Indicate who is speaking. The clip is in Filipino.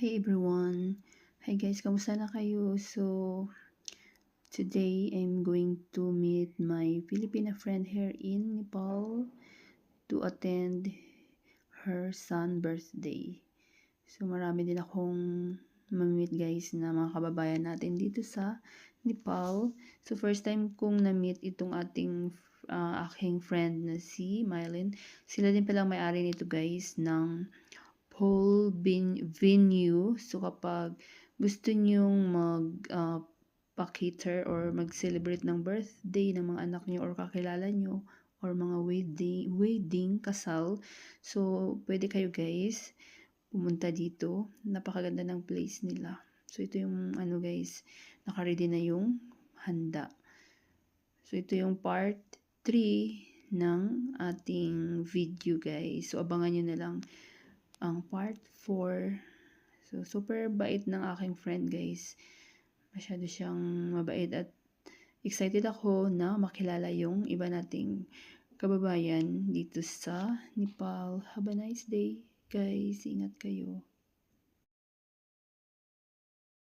Speaker 1: Hey everyone! Hi guys, kamusta na kayo? So, today I'm going to meet my Filipina friend here in Nepal to attend her son birthday. So, marami din akong ma-meet guys na mga kababayan natin dito sa Nepal. So, first time kong na-meet itong aking friend na si Mylene. Sila din palang may-ari nito guys ng whole venue. So, kapag gusto nyong pa-cater or mag-celebrate ng birthday ng mga anak nyo or kakilala nyo or mga wedding, kasal. So, pwede kayo guys pumunta dito. Napakaganda ng place nila. So, ito yung guys, naka-ready na yung handa. So, ito yung part 3 ng ating video guys. So, abangan nyo na lang ang part 4. So, super bait ng aking friend guys. Masyado siyang mabait at excited ako na makilala yung iba nating kababayan dito sa Nepal. Have a nice day guys. Ingat kayo.